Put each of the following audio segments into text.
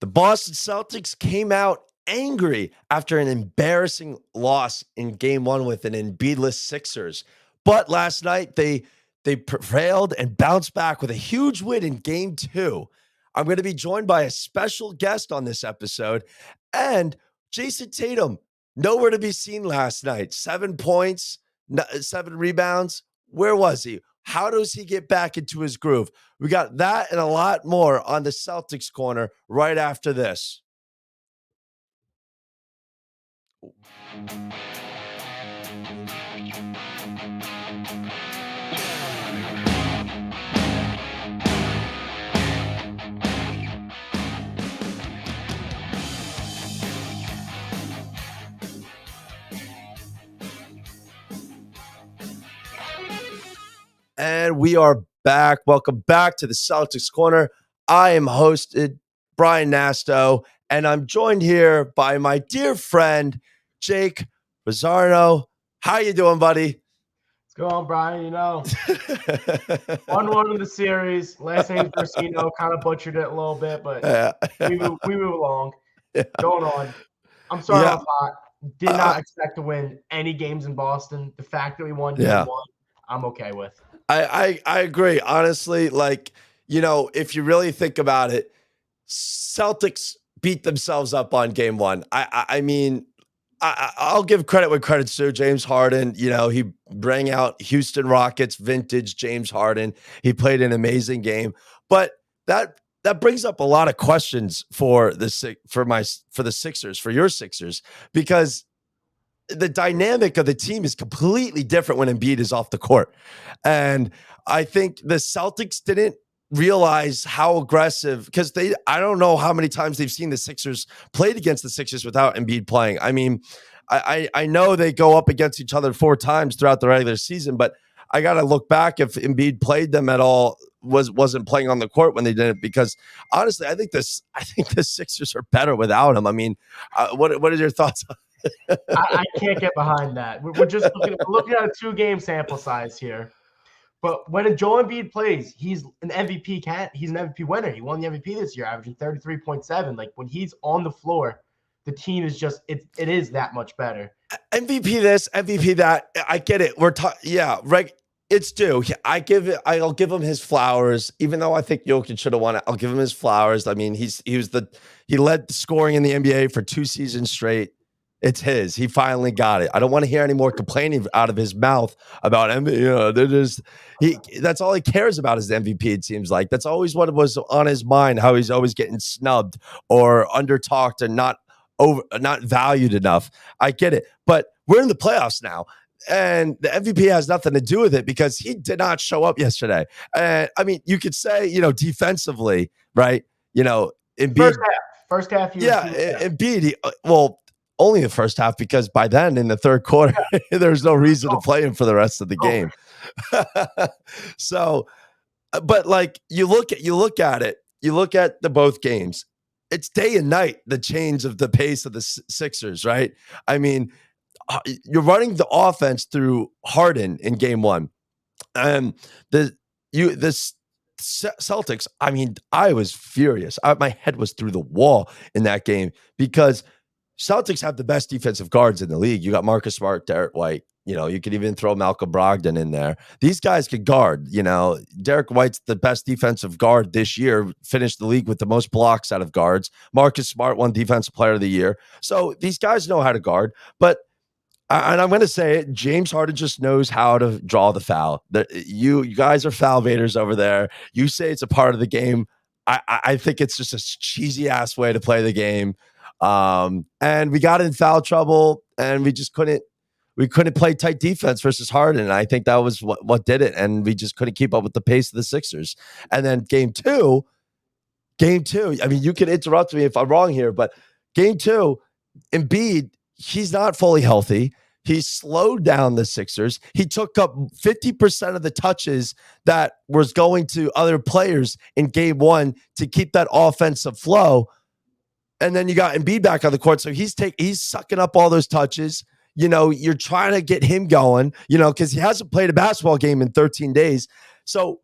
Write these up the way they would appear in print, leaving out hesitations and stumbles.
The Boston Celtics came out angry after an embarrassing loss in game one with an Embiidless Sixers. But last night they prevailed and bounced back with a huge win in game two. I'm going to be joined by a special guest on this episode and Jason Tatum, nowhere to be seen last night. 7 points, 7 rebounds. Where was he? How does he get back into his groove? We got that and a lot more on the Celtics corner right after this. And we are back. Welcome back to the Celtics Corner. I am hosted Brian Nasto, and I'm joined here by my dear friend, Jake Rizzardo. How you doing, buddy? What's going on, Brian? 1-1 in the series. Last name Versino, kind of butchered it a little bit, but we move along. Yeah. Going on. I'm sorry I was hot. Did not expect to win any games in Boston. The fact that we won game one, I'm okay with. I agree. Honestly, if you really think about it, Celtics beat themselves up on game one. I mean, I'll give credit when credit's due. James Harden, he bring out Houston Rockets vintage James Harden. He played an amazing game, but that brings up a lot of questions for the Sixers, for your Sixers, because the dynamic of the team is completely different when Embiid is off the court. And I think the Celtics didn't realize how aggressive, because I don't know how many times they've seen the Sixers played against the Sixers without Embiid playing. I mean, I know they go up against each other 4 times throughout the regular season, but I got to look back if Embiid played them at all, wasn't playing on the court when they did it, because honestly, I think the Sixers are better without him. I mean, what are your thoughts on I can't get behind that. We're just looking at a 2-game sample size here. But when Joel Embiid plays, he's an MVP. He's an MVP winner. He won the MVP this year, averaging 33.7. Like, when he's on the floor, the team is just it is that much better. MVP this, MVP that. I get it. It's due. I'll give him his flowers, even though I think Jokic should have won it. I'll give him his flowers. I mean, he led the scoring in the NBA for 2 seasons straight. It's his. He finally got it. I don't want to hear any more complaining out of his mouth about MVP. That's all he cares about is the MVP, it seems like. That's always what was on his mind, how he's always getting snubbed or undertalked and not valued enough. I get it. But we're in the playoffs now. And the MVP has nothing to do with it because he did not show up yesterday. And I mean, you could say, defensively, right? Embiid. First half. Embiid. Only the first half, because by then in the third quarter, there's no reason to play him for the rest of the game. So, but you look at it, you look at the both games. It's day and night, the change of the pace of the Sixers, right? I mean, you're running the offense through Harden in game one. The Celtics, I mean, I was furious. My head was through the wall in that game because Celtics have the best defensive guards in the league. You got Marcus Smart, Derek White. You could even throw Malcolm Brogdon in there. These guys could guard. Derek White's the best defensive guard this year, finished the league with the most blocks out of guards. Marcus Smart won Defensive Player of the Year. So these guys know how to guard. But, and I'm going to say it, James Harden just knows how to draw the foul. You guys are foul baiters over there. You say it's a part of the game. I think it's just a cheesy ass way to play the game. And we got in foul trouble, and we just couldn't play tight defense versus Harden. And I think that was what did it. And we just couldn't keep up with the pace of the Sixers. And then game two, I mean, you can interrupt me if I'm wrong here, but game two, Embiid, he's not fully healthy. He slowed down the Sixers. He took up 50% of the touches that was going to other players in game one to keep that offensive flow. And then you got Embiid back on the court. So he's sucking up all those touches. You're trying to get him going, because he hasn't played a basketball game in 13 days. So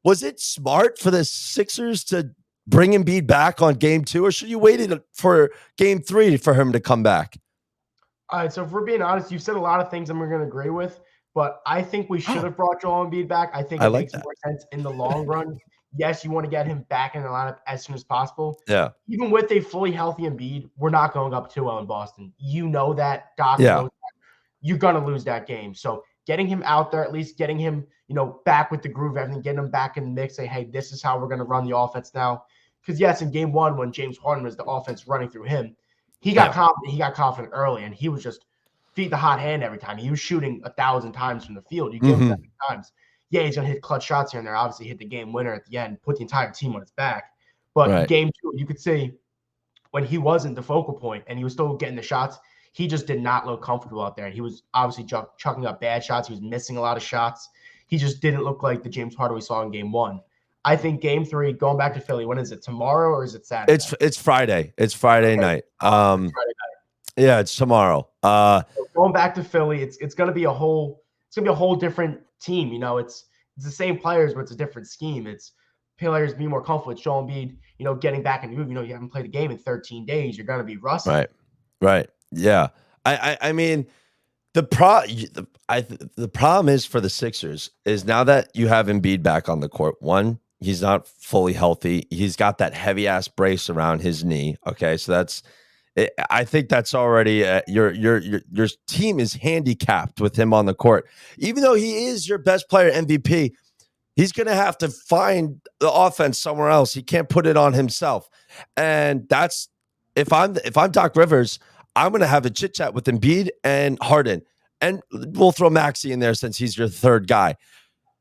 was it smart for the Sixers to bring Embiid back on game 2, or should you wait for game 3 for him to come back? All right, so if we're being honest, you've said a lot of things I'm going to agree with, but I think we should Oh, have brought Joel Embiid back. I think I it like makes that. more sense in the long run. Yes, you want to get him back in the lineup as soon as possible. Yeah. Even with a fully healthy Embiid, we're not going up 2-0 in Boston. You know that. Doc Yeah. knows that. You're going to lose that game. So getting him out there, at least getting him, back with the groove, everything, getting him back in the mix, say, hey, this is how we're going to run the offense now. Because, yes, in game 1, when James Harden was the offense running through him, he got confident. He got confident early, and he was just feed the hot hand every time. He was shooting 1,000 times from the field. You give him that many times. Yeah, he's going to hit clutch shots here and there. Obviously, hit the game winner at the end, put the entire team on his back. But game 2, you could see when he wasn't the focal point and he was still getting the shots, he just did not look comfortable out there. And he was obviously chucking up bad shots. He was missing a lot of shots. He just didn't look like the James Harden we saw in game 1. I think game 3, going back to Philly, when is it? Tomorrow or is it Saturday? It's Friday. It's Friday night. Friday night. Yeah, it's tomorrow. So going back to Philly, it's gonna be a whole different team. It's the same players, but it's a different scheme. It's players being more comfortable. It's Joel Embiid, getting back in the move. You haven't played a game in 13 days. You're gonna be rusty. Right. Yeah. I mean, the problem is for the Sixers is now that you have Embiid back on the court. One, he's not fully healthy. He's got that heavy ass brace around his knee. Okay, so I think that's already your team is handicapped with him on the court. Even though he is your best player, MVP, he's going to have to find the offense somewhere else. He can't put it on himself, and that's if I'm Doc Rivers, I'm going to have a chit chat with Embiid and Harden, and we'll throw Maxey in there since he's your third guy.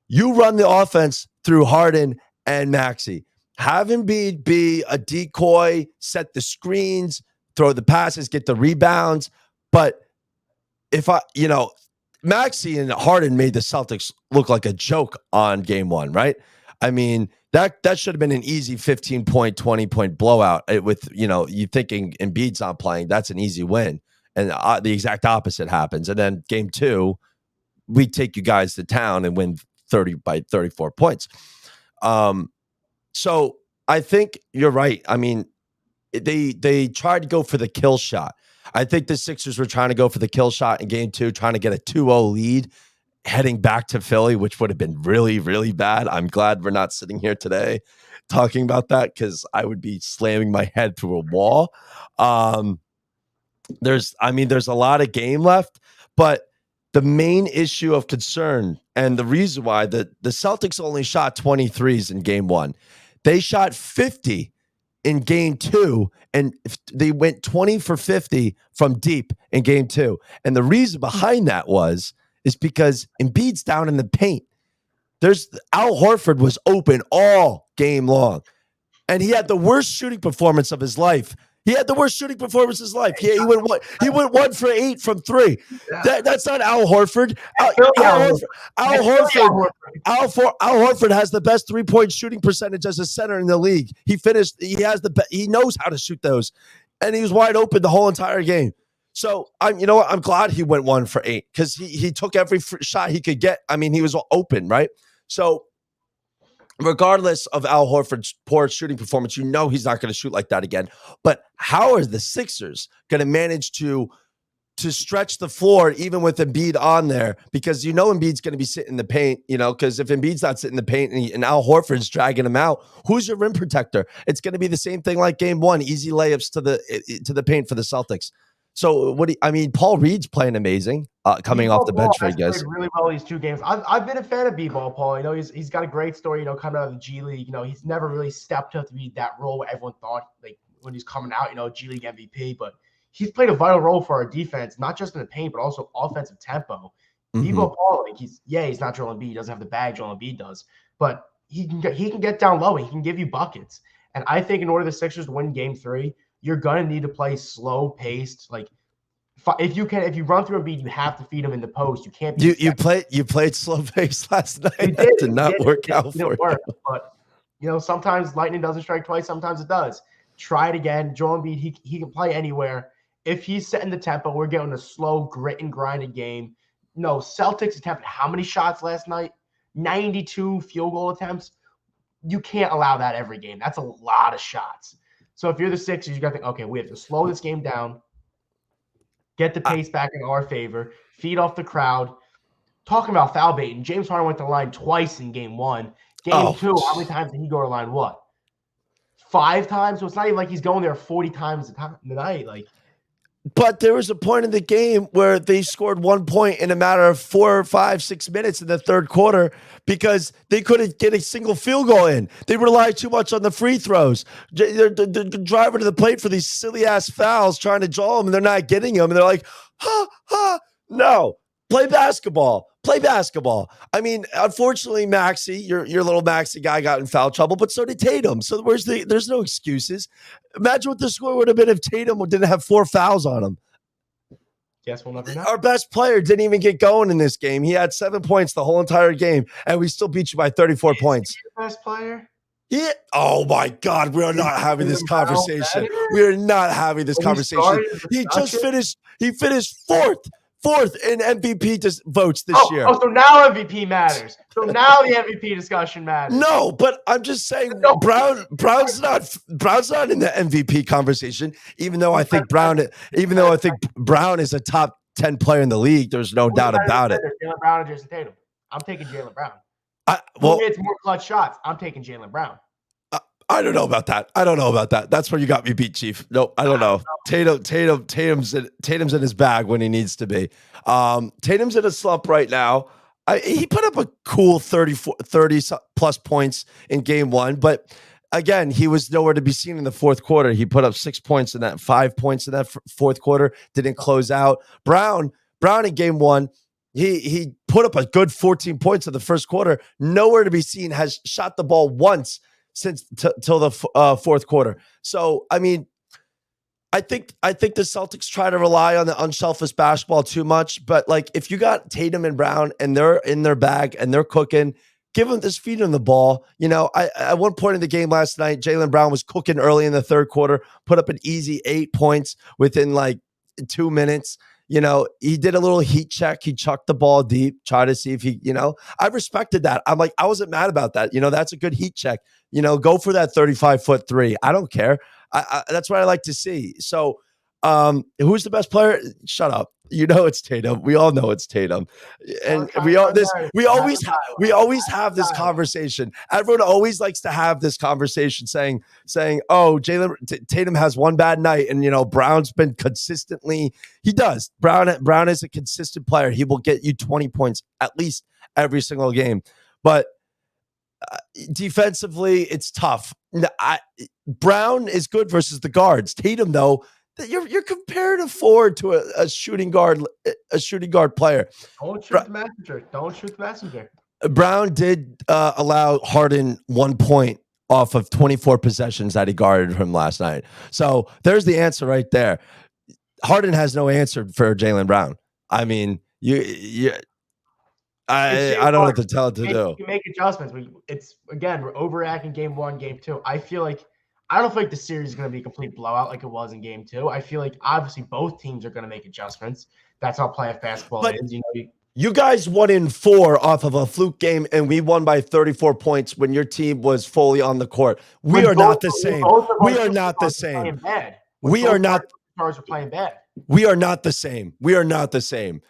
You run the offense through Harden and Maxey. Have Embiid be a decoy, set the screens, throw the passes, get the rebounds. But if Maxey and Harden made the Celtics look like a joke on game 1, right? I mean, that should have been an easy 15-point, 20-point blowout with, you thinking Embiid's not playing. That's an easy win. And the exact opposite happens. And then game 2, we take you guys to town and win 34 points. So I think you're right. I mean, they tried to go for the kill shot. I think the Sixers were trying to go for the kill shot in game 2, trying to get a 2-0 lead heading back to Philly, which would have been really, really bad. I'm glad we're not sitting here today talking about that because I would be slamming my head through a wall. There's a lot of game left, but the main issue of concern and the reason why the Celtics only shot 23s in game 1, they shot 50 in game 2, and they went 20 for 50 from deep in game 2. And the reason behind that is because Embiid's down in the paint. Al Horford was open all game long, and he had the worst shooting performance of his life. He went 1 for 8 from 3. Yeah. That's not Al Horford. Al Horford has the best 3-point shooting percentage as a center in the league. He knows how to shoot those, and he was wide open the whole entire game. So I'm glad he went 1 for 8 because he took every shot he could get. I mean, he was open, right? So regardless of Al Horford's poor shooting performance, he's not going to shoot like that again. But how are the Sixers going to manage to stretch the floor even with Embiid on there? Because Embiid's going to be sitting in the paint, because if Embiid's not sitting in the paint and Al Horford's dragging him out, who's your rim protector? It's going to be the same thing like game 1, easy layups to the paint for the Celtics. So Paul Reed's playing amazing, coming off the bench for you guys. Played really well these 2 games. I've been a fan of B-ball, Paul. He's got a great story. Coming out of the G League. He's never really stepped up to be that role where everyone thought like when he's coming out. G League MVP, but he's played a vital role for our defense, not just in the paint, but also offensive tempo. B-ball, Paul, he's not Joel Embiid. He doesn't have the bag Joel Embiid does, but he can get down low and he can give you buckets. And I think in order the Sixers to win game 3, you're gonna need to play slow paced. Like if you run through Embiid, you have to feed him in the post. You can't be. You played slow pace last night. That did not work out for you. But sometimes lightning doesn't strike twice. Sometimes it does. Try it again. Joel Embiid, he can play anywhere. If he's setting the tempo, we're getting a slow grit and grinded game. Celtics attempted how many shots last night? 92 field goal attempts. you can't allow that every game. That's a lot of shots. So if you're the Sixers, you got to think, okay, we have to slow this game down, get the pace back in our favor, feed off the crowd. Talking about foul baiting, James Harden went to the line twice in game 1. Game 2, how many times did he go to the line? What? 5 times? So it's not even like he's going there 40 times a night. Like, but there was a point in the game where they scored 1 point in a matter of 4, 5, 6 minutes in the third quarter because they couldn't get a single field goal in. They relied too much on the free throws. They're driving to the plate for these silly ass fouls, trying to draw them, and they're not getting them. And they're like, no. Play basketball. Play basketball. I mean, unfortunately, Maxey, your little Maxey guy got in foul trouble, but so did Tatum. So there's no excuses. Imagine what the score would have been if Tatum didn't have 4 fouls on him. Guess we'll never know. Our best player didn't even get going in this game. He had 7 points the whole entire game, and we still beat you by 34 points. Your best player? Yeah. Oh my God, we are not having this conversation. We are not having this conversation. He just finished. He finished fourth in MVP votes this year. Oh, so now MVP matters. So now the MVP discussion matters. No, but I'm just saying Brown's not in the MVP conversation, even though I think Brown is a top 10 player in the league. There's no doubt about it. Jaylen Brown and Jason Tatum. I'm taking Jaylen Brown. Who gets more clutch shots? I'm taking Jaylen Brown. I don't know about that. That's where you got me beat, Chief. No, I don't know. Tatum's in his bag when he needs to be. Tatum's in a slump right now. He put up a cool 30 plus points in game 1, but again, he was nowhere to be seen in the fourth quarter. He put up 6 points in that, 5 points in that fourth quarter, didn't close out. Brown in game 1, he put up a good 14 points in the first quarter, nowhere to be seen, has shot the ball once since till the fourth quarter. So, I mean, I think the Celtics try to rely on the unselfish basketball too much. But like, if you got Tatum and Brown and they're in their bag and they're cooking, just feed them the ball. You know, at one point in the game last night, Jaylen Brown was cooking early in the third quarter, put up an easy 8 points within like 2 minutes. You know, he did a little heat check. He chucked the ball deep, try to see if he, I respected that. I'm like, I wasn't mad about that. That's a good heat check. Go for that 35-foot three. I don't care. That's what I like to see. So, who's the best player? Shut up. It's Tatum. We all know it's Tatum. And we always have this conversation. Everyone always likes to have this conversation saying, oh, Tatum has one bad night and Brown's been consistently, he does. Brown is a consistent player. He will get you 20 points at least every single game. But defensively, it's tough. Brown is good versus the guards. Tatum, though, you're comparing forward to a shooting guard player. Don't shoot the messenger. Brown did allow Harden 1 point off of 24 possessions that he guarded him last night. So there's the answer right there. Harden has no answer for Jaylen Brown. I mean, I don't know what to tell it to do. You make adjustments. We're overreacting game 1, game 2. I don't feel like the series is going to be a complete blowout like it was in game 2. I feel like obviously both teams are going to make adjustments. That's how playoff basketball is. You guys won in 4 off of a fluke game, and we won by 34 points when your team was fully on the court. We are not the same. We are not the same. We are not. Stars are playing bad. We are not the same. We are not the same.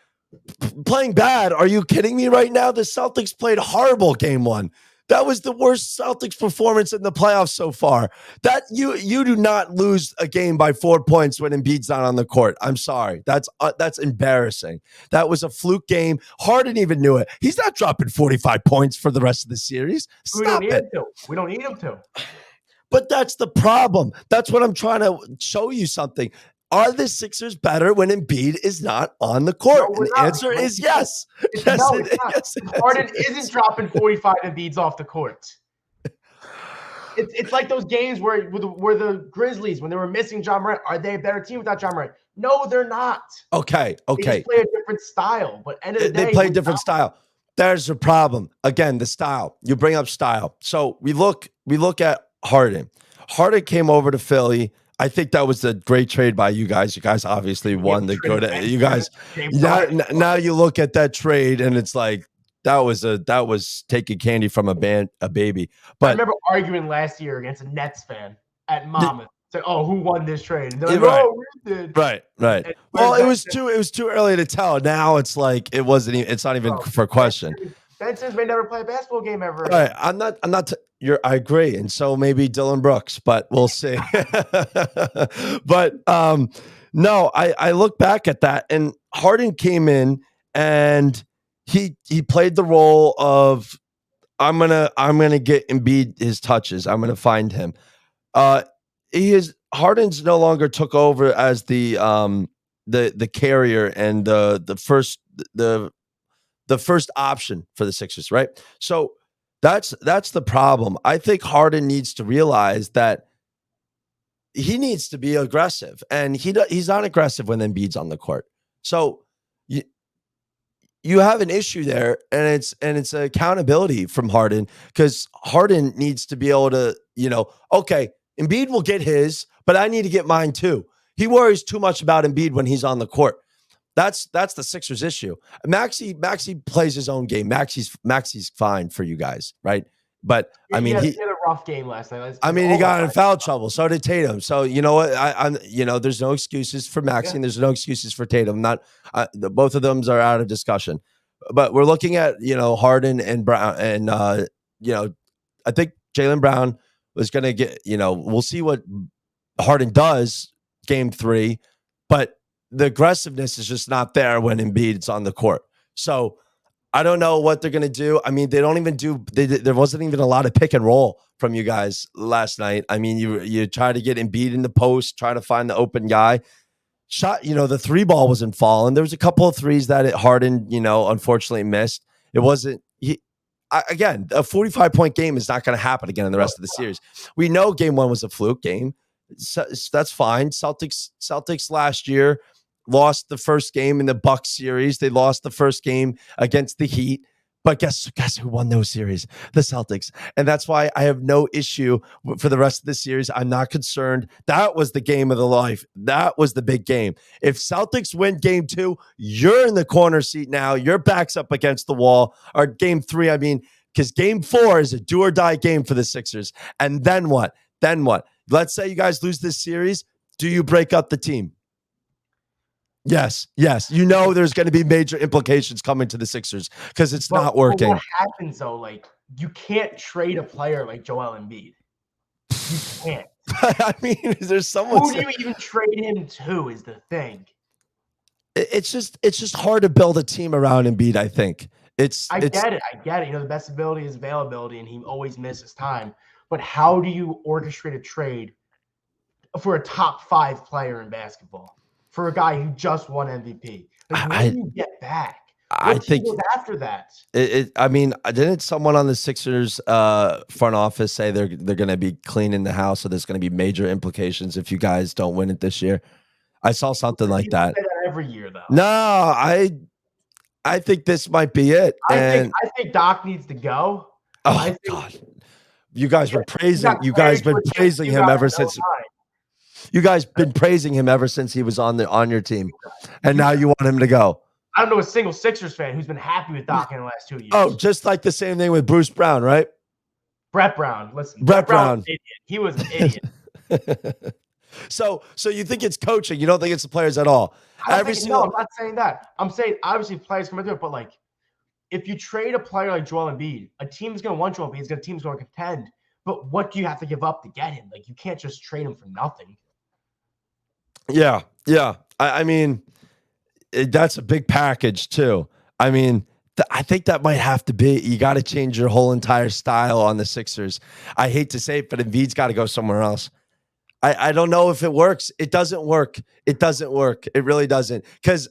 Playing bad? Are you kidding me right now? The Celtics played horrible game 1. That was the worst Celtics performance in the playoffs so far. That you do not lose a game by 4 points when Embiid's not on the court. I'm sorry. That's embarrassing. That was a fluke game. Harden even knew it. He's not dropping 45 points for the rest of the series. Stop it. We don't need him to. But that's the problem. That's what I'm trying to show you something. Are the Sixers better when Embiid is not on the court? No, and the answer is yes. Harden isn't dropping 45 Embiids off the court. It's like those games where the Grizzlies, when they were missing John Morant, are they a better team without John Morant? No, they're not. Okay. They just play a different style. But end of the day, they play a different style. There's a problem. Again, the style. You bring up style. So we look at Harden. Harden came over to Philly. I think that was a great trade by you guys. You guys obviously won the good. You guys now you look at that trade and it's like that was taking candy from a baby. I But remember arguing last year against a Nets fan at Monmouth. Said, "Oh, who won this trade?" And they're like, right. "Oh, we did." Right. And Well, where's it was Benson? too early to tell. Now it's like it's not even Bro, for question. Benson's may never play a basketball game ever Right. again. I'm not I agree. And so maybe Dylan Brooks, but we'll see. But no, I look back at that, and Harden came in and he played the role of I'm gonna get Embiid his touches. I'm gonna find him. Uh, Harden's no longer took over as the carrier and the the first option for the Sixers, right? So that's the problem. I think Harden needs to realize that he needs to be aggressive, and he's not aggressive when Embiid's on the court. So you, you have an issue there, and it's accountability from Harden, because Harden needs to be able to, okay, Embiid will get his, but I need to get mine too. He worries too much about Embiid when he's on the court. That's the Sixers' issue. Maxi plays his own game. Maxi's fine for you guys, right? But I mean, he had a rough game last night. he got in foul trouble. So did Tatum. So you know what? I'm there's no excuses for Maxi, and there's no excuses for Tatum. Not both of them are out of discussion. But we're looking at Harden and Brown, and I think Jaylen Brown was going to get. We'll see what Harden does game 3, but the aggressiveness is just not there when Embiid's on the court. So I don't know what they're going to do. I mean, they don't even there wasn't even a lot of pick and roll from you guys last night. I mean, you try to get Embiid in the post, try to find the open guy. Shot, the 3 ball wasn't falling. There was a couple of threes that Harden, unfortunately missed. It wasn't, again, a 45-point game is not going to happen again in the rest of the series. We know game 1 was a fluke game. So that's fine. Celtics last year lost the first game in the Bucks series. They lost the first game against the Heat. But guess who won those series? The Celtics. And that's why I have no issue for the rest of the series. I'm not concerned. That was the game of the life. That was the big game. If Celtics win game 2, you're in the corner seat now. Your back's up against the wall. Or game 3, I mean, because game 4 is a do or die game for the Sixers. And then what? Let's say you guys lose this series. Do you break up the team? Yes. There's going to be major implications coming to the Sixers because it's not working. What happens though? Like, you can't trade a player like Joel Embiid. You can't. I mean, is there someone? Who do you even trade him to? Is the thing. It's just hard to build a team around Embiid. I think I get it. The best ability is availability, and he always misses time. But how do you orchestrate a trade for a top 5 player in basketball? For a guy who just won MVP, like, what do you get back? I think after that. Didn't someone on the Sixers front office say they're going to be cleaning the house, so there's going to be major implications if you guys don't win it this year? I saw something like that. Say that every year, though. No, I think this might be it. I think Doc needs to go. Oh God, you guys were praising. You guys been praising him ever since. You guys been praising him ever since he was on your team, and now you want him to go. I don't know a single Sixers fan who's been happy with Doc in the last 2 years. Oh, just like the same thing with Bruce Brown, right? Brett Brown. Listen, Brett Brown. Was an idiot. He was an idiot. So you think it's coaching? You don't think it's the players at all? No, I'm not saying that. I'm saying obviously players come into it, but like, if you trade a player like Joel Embiid, a team's going to want Joel Embiid. A team's going to contend. But what do you have to give up to get him? Like, you can't just trade him for nothing. Yeah. I mean, that's a big package too. I mean, I think that might have to be. You got to change your whole entire style on the Sixers. I hate to say it, but Embiid's got to go somewhere else. I don't know if it works. It doesn't work. It really doesn't. Because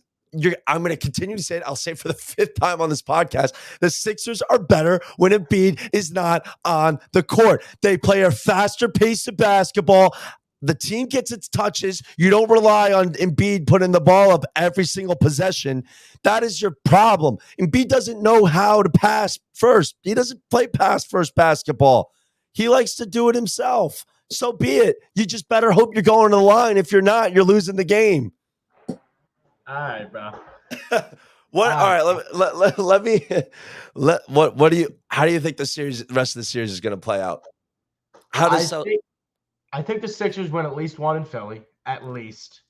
I'm going to continue to say it. I'll say it for the 5th time on this podcast. The Sixers are better when Embiid is not on the court. They play a faster pace of basketball. The team gets its touches. You don't rely on Embiid putting the ball up every single possession. That is your problem. Embiid doesn't know how to pass first. He doesn't play pass first basketball. He likes to do it himself. So be it. You just better hope you're going to the line. If you're not, you're losing the game. All right, bro. What? All right. Let me. What do you? How do you think the rest of the series is going to play out? How does so? I think the Sixers win at least one in Philly, at least.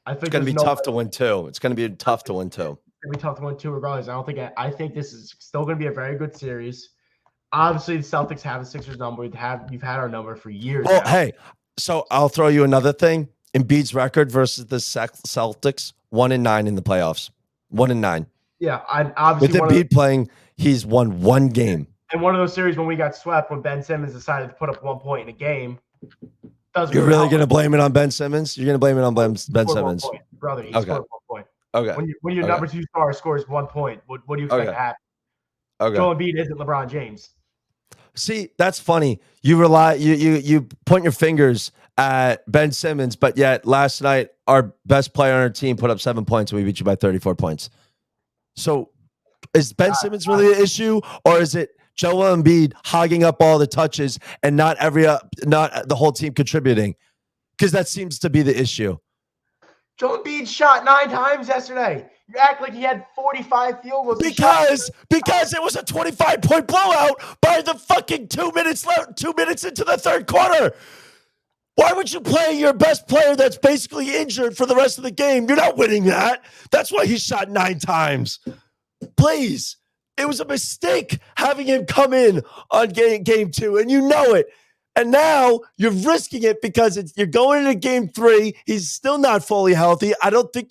I It's think going to there's be no tough to win two. It's going to be tough to win two. It's gonna be tough to win two regardless. I think this is still gonna be a very good series. Obviously, the Celtics have the Sixers number. You've had our number for years. Well, now. hey, so I'll throw you another thing. Embiid's record versus the Celtics: 1-9 in the playoffs. 1-9. Yeah, obviously with Embiid playing, he's won one game. And one of those series when we got swept, when Ben Simmons decided to put up 1 point in a game. You're really going to blame it on Ben Simmons? You're going to blame it on Ben Simmons? Brother, he scored 1 point. Okay. When your number 2 star scores 1 point, what do you expect to happen? Okay. Joel Embiid isn't LeBron James. See, that's funny. You point your fingers at Ben Simmons, but yet last night our best player on our team put up 7 points and we beat you by 34 points. So is Ben Simmons really the issue, or is it Joel Embiid hogging up all the touches and not the whole team contributing? Because that seems to be the issue. Joel Embiid shot 9 times yesterday. You act like he had 45 field goals. Because it was a 25-point blowout by the fucking 2 minutes into the third quarter. Why would you play your best player that's basically injured for the rest of the game? You're not winning that. That's why he shot 9 times. Please. It was a mistake having him come in on game 2, and you know it. And now you're risking it because you're going into game 3. He's still not fully healthy. I don't think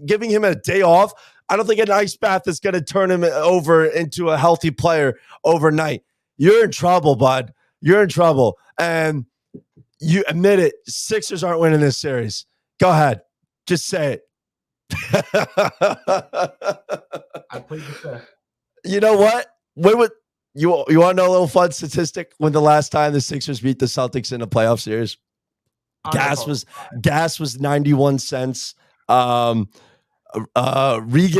giving him a day off. I don't think an ice bath is going to turn him over into a healthy player overnight. You're in trouble, bud. You're in trouble. And you admit it. Sixers aren't winning this series. Go ahead. Just say it. I plead the fifth. You know what? You want to know a little fun statistic? When the last time the Sixers beat the Celtics in a playoff series? Gas was 91 cents. Reagan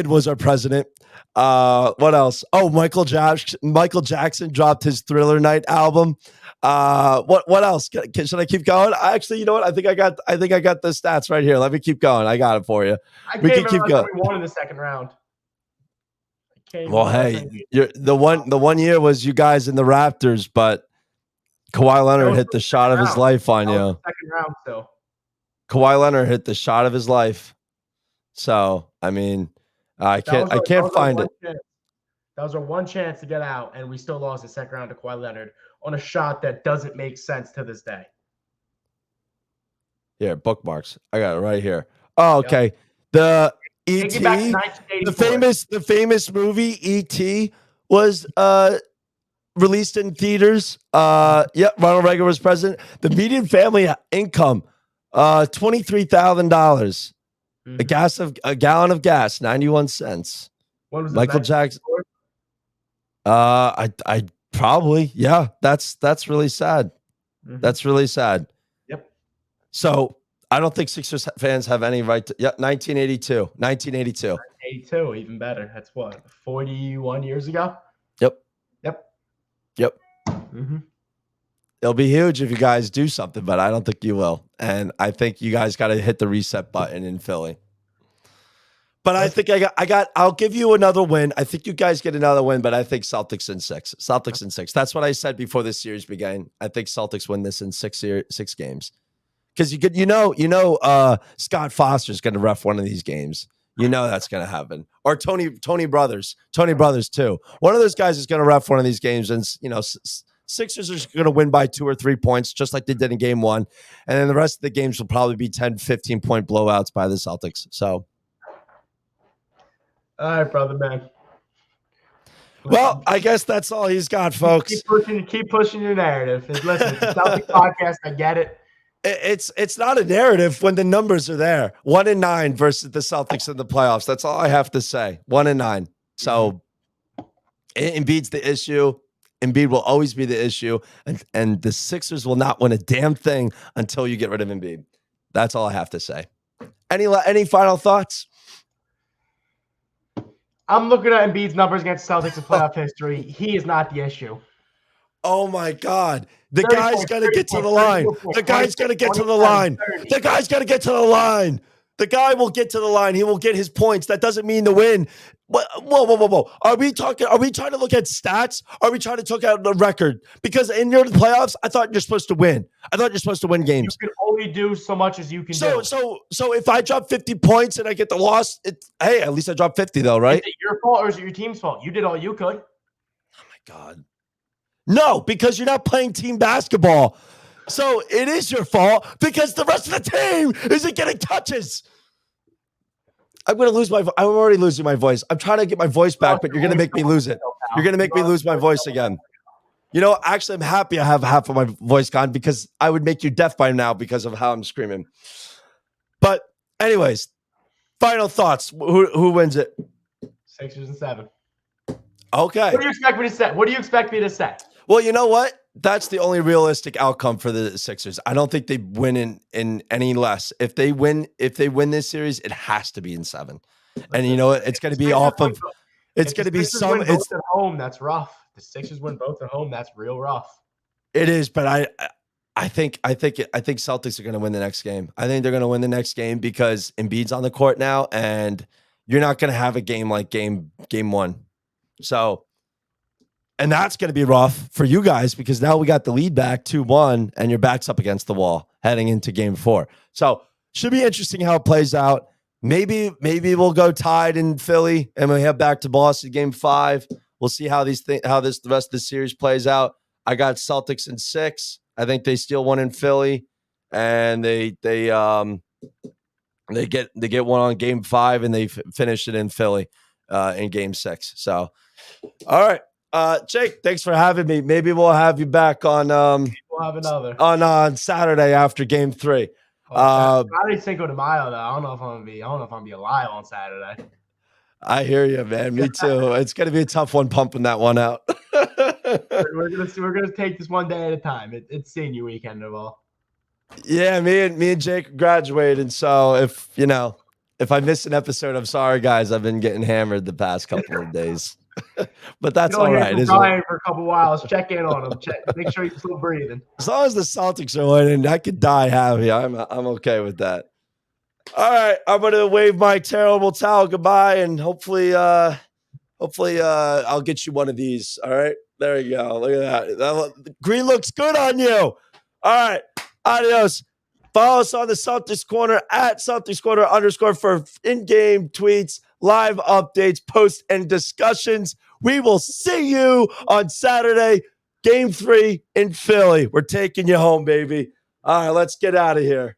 was our president. What else? Oh, Michael Jackson dropped his Thriller Night album. What else? Should I keep going? Actually, you know what? I think I got the stats right here. Let me keep going. I got it for you. We can keep going. We won in the second round. Well, hey, the one year was you guys in the Raptors, but Kawhi Leonard hit the shot of his life on you. Second round, still. Kawhi Leonard hit the shot of his life. So, I mean, I can't find it. That was our one chance to get out, and we still lost the second round to Kawhi Leonard on a shot that doesn't make sense to this day. Here, bookmarks. I got it right here. Oh, okay. Yep. The E.T. the famous movie E.T. was released in theaters. Ronald Reagan was president. The median family income $23,000. A gallon of gas, 91 cents. When was Michael Jackson? I probably, yeah. That's really sad. Mm-hmm. That's really sad. Yep. So I don't think Sixers fans have any right to. Yeah, 1982. 1982, even better. That's what, 41 years ago. Yep. Mm-hmm. It'll be huge if you guys do something, but I don't think you will. And I think you guys got to hit the reset button in Philly. But I think I'll give you another win. I think you guys get another win, but I think Celtics in 6. Celtics in 6. That's what I said before this series began. I think Celtics win this in 6 games. Because Scott Foster's going to ref one of these games. You know that's going to happen. Or Tony Brothers too. One of those guys is going to ref one of these games, and Sixers are going to win by 2 or 3 points, just like they did in game 1. And then the rest of the games will probably be 10, 15-point blowouts by the Celtics. So, all right, brother, man. Well, I guess that's all he's got, folks. Keep pushing your narrative. Listen, it's a Celtic podcast. I get it. It's not a narrative when the numbers are there. 1-9 versus the Celtics in the playoffs. That's all I have to say. 1-9. So Embiid's the issue. Embiid will always be the issue, and the Sixers will not win a damn thing until you get rid of Embiid. That's all I have to say. Any final thoughts? I'm looking at Embiid's numbers against Celtics in playoff history. He is not the issue. Oh, my God. The guy's got to get to the line. The guy's got to get to the line. The guy's got to get to the line. The guy will get to the line. He will get his points. That doesn't mean the win. Whoa. Are we trying to look at stats? Are we trying to look at the record? Because in your playoffs, I thought you're supposed to win. I thought you're supposed to win games. You can only do so much as you can do. So if I drop 50 points and I get the loss, hey, at least I dropped 50 though, right? Is it your fault or is it your team's fault? You did all you could. Oh my God. No, because you're not playing team basketball. So it is your fault because the rest of the team isn't getting touches. I'm already losing my voice. I'm trying to get my voice back, but you're going to make me lose it. You're going to make me lose my voice again. You know, actually, I'm happy I have half of my voice gone because I would make you deaf by now because of how I'm screaming. But anyways, final thoughts. Who wins it? Sixers and 7. Okay. What do you expect me to say? Well, you know what? That's the only realistic outcome for the Sixers. I don't think they win in any less. If they win this series, it has to be in 7. And you know what? It's going to be off of. It's going to be some. It's at home. That's rough. The Sixers win both at home. That's real rough. It is, but I think Celtics are going to win the next game. I think they're going to win the next game because Embiid's on the court now, and you're not going to have a game like game 1. So. And that's going to be rough for you guys because now we got the lead back 2-1 and your back's up against the wall heading into game 4. So should be interesting how it plays out. Maybe we'll go tied in Philly and we head back to Boston game 5. We'll see how the rest of the series plays out. I got Celtics in 6. I think they steal one in Philly and they get one on game 5 and they finish it in Philly in game 6. So, all right. Jake, thanks for having me. Maybe we'll have you back on. We'll have another on Saturday after Game 3. Saturday's Cinco de Mayo, though. I don't know if I'm gonna be alive on Saturday. I hear you, man. Me too. It's gonna be a tough one pumping that one out. we're gonna take this one day at a time. It's senior weekend of all. Yeah, me and Jake graduated. So if I miss an episode, I'm sorry, guys. I've been getting hammered the past couple of days. But that's all right. Dying for a couple whiles. Check in on him. Make sure he's still breathing. As long as the Celtics are winning, I could die happy. I'm okay with that. All right, I'm gonna wave my terrible towel goodbye, and hopefully, I'll get you one of these. All right, there you go. Look at that. Green looks good on you. All right, adios. Follow us on the Celtics Corner at Celtics Corner _ for in-game tweets, live updates, posts, and discussions. We will see you on Saturday, Game 3 in Philly. We're taking you home, baby. All right, let's get out of here.